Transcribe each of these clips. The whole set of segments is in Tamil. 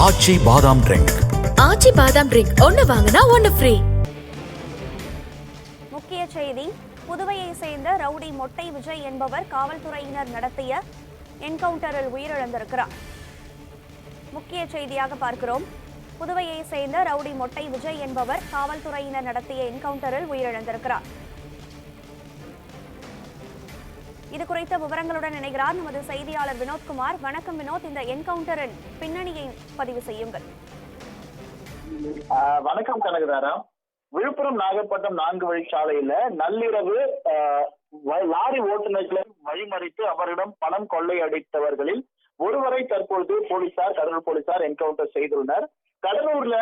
ஆச்சி பாதாம் ட்ரிங்க். ஆச்சி பாதாம் ட்ரிங்க் ஒன்னு வாங்கினா ஒன்னு ஃப்ரீ. முக்கிய செய்தி: புதுவையை சேர்ந்த ரவுடி மொட்டை விஜய் என்பவர் காவல்துறையினர் நடத்திய என்கவுண்டரில் உயிரிழந்திருக்கிறார். முக்கிய செய்தியாக பார்க்கிறோம். புதுவையை சேர்ந்த ரவுடி மொட்டை விஜய் என்பவர் காவல்துறையினர் நடத்திய என்கவுண்டரில் உயிரிழந்திருக்கிறார். இது குறித்த விவரங்களுடன் இணைகிறார் நமது செய்தியாளர் வினோத்குமார். வணக்கம் வினோத், இந்த என்கவுண்டரின் பின்னணியை பதிவு செய்யுங்கள். வணக்கம் கனகதாரா. விழுப்புரம் நாகப்பட்டினம் 4 வழிச்சாலையில நள்ளிரவு லாரி ஓட்டுநர்களை வழிமறித்து அவரிடம் பணம் கொள்ளையடித்தவர்களில் ஒருவரை தற்பொழுது கடலூர் போலீசார் என்கவுண்டர் செய்துள்ளனர். கடலூர்ல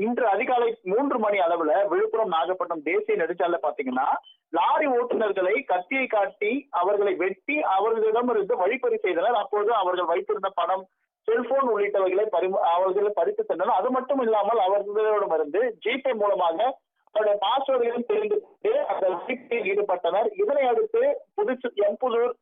இன்று அதிகாலை 3 மணி அளவுல விழுப்புரம் நாகப்பட்டினம் தேசிய நெடுஞ்சாலை பாத்தீங்கன்னா லாரி ஓட்டுநர்களை கத்தியை காட்டி அவர்களை வெட்டி அவர்களிடமிருந்து வழிப்பறி செய்தனர். அப்போது அவர்கள் வைத்திருந்த பணம், செல்போன் உள்ளிட்டவைகளை அவர்களை பறித்து சென்றனர். அது மட்டும் இல்லாமல் அவர்களிடமிருந்து ஜிபே மூலமாக அவருடைய பாஸ்வேர்டுகளையும் தெரிந்து கொண்டு அந்த வழிப்பறியில் ஈடுபட்டனர். இதனை அடுத்து எம்புதூர்,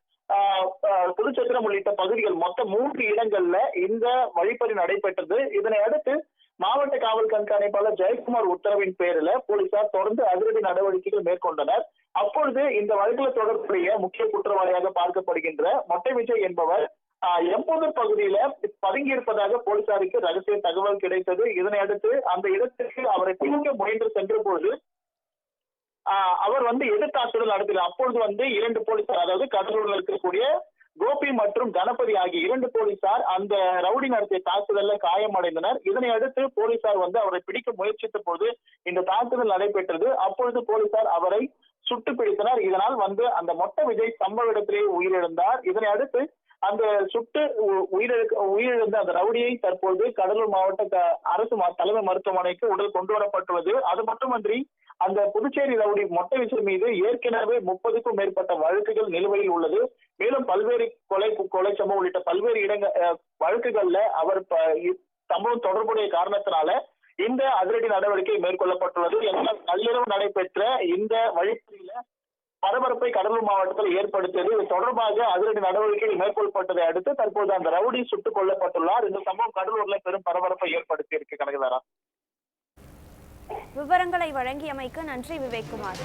புதுச்சத்திரம் உள்ளிட்ட பகுதிகள் மொத்தம் 3 இடங்கள்ல இந்த வழிப்பறி நடைபெற்றது. இதனை அடுத்து மாவட்ட காவல் கண்காணிப்பாளர் ஜெயக்குமார் உத்தரவின் பேரில் போலீசார் தொடர்ந்து அதிரடி நடவடிக்கைகள் மேற்கொண்டனர். அப்பொழுது இந்த வழக்கில் தொடர்புடைய முக்கிய குற்றவாளியாக பார்க்கப்படுகின்ற மொட்டை விஜய் என்பவர் எம்புதூர் பகுதியில பதுங்கியிருப்பதாக போலீசாருக்கு ரகசிய தகவல் கிடைத்தது. இதனை அடுத்து அந்த இடத்திற்கு அவரை பிடிக்க முயன்று சென்ற பொழுது அவர் எதிர்த்தாக்குதல் நடத்தினார். அப்பொழுது 2 போலீசார், அதாவது கடலூர்ல இருக்கக்கூடிய கோபி மற்றும் கணபதி ஆகிய 2 போலீசார் அந்த ரவுடி நடத்திய தாக்குதல்ல காயமடைந்தனர். இதனை அடுத்து போலீசார் அவரை பிடிக்க முயற்சித்த போது இந்த தாக்குதல் நடைபெற்றது. அப்பொழுது போலீசார் அவரை சுட்டு பிடித்தனர். இதனால் அந்த மொட்டை விஜய் சம்பவ இடத்திலேயே உயிரிழந்தார். இதனை அடுத்து அந்த சுட்டு உயிரிழந்த அந்த ரவுடியை தற்போது கடலூர் மாவட்ட அரசு தலைமை மருத்துவமனைக்கு உடல் கொண்டு வரப்பட்டுள்ளது. அது மட்டுமன்றி அந்த புதுச்சேரி ரவுடி மொட்டை விஜய் மீது ஏற்கனவே 30க்கும் மேற்பட்ட வழக்குகள் நிலுவையில் உள்ளது. மேலும் பல்வேறு கொலை சம்பவம் உள்ளிட்ட பல்வேறு வழக்குகள்ல அவர் சம்பவம் தொடர்புடைய காரணத்தினால இந்த அதிரடி நடவடிக்கை மேற்கொள்ளப்பட்டுள்ளது. என்றால் நள்ளிரவு நடைபெற்ற இந்த வழிப்பறியில பரபரப்பை கடலூர் மாவட்டத்தில் ஏற்படுத்தியது. இது தொடர்பாக அதிரடி நடவடிக்கைகள் மேற்கொள்ளப்பட்டதை அடுத்து தற்போது அந்த ரவுடி சுட்டுக் கொல்லப்பட்டுள்ளார். இந்த சம்பவம் கடலூர்ல பெரும் பரபரப்பை ஏற்படுத்தி இருக்கு. கனகதாரா, விவரங்களை வழங்கியமைக்கு நன்றி விவேக்குமார்.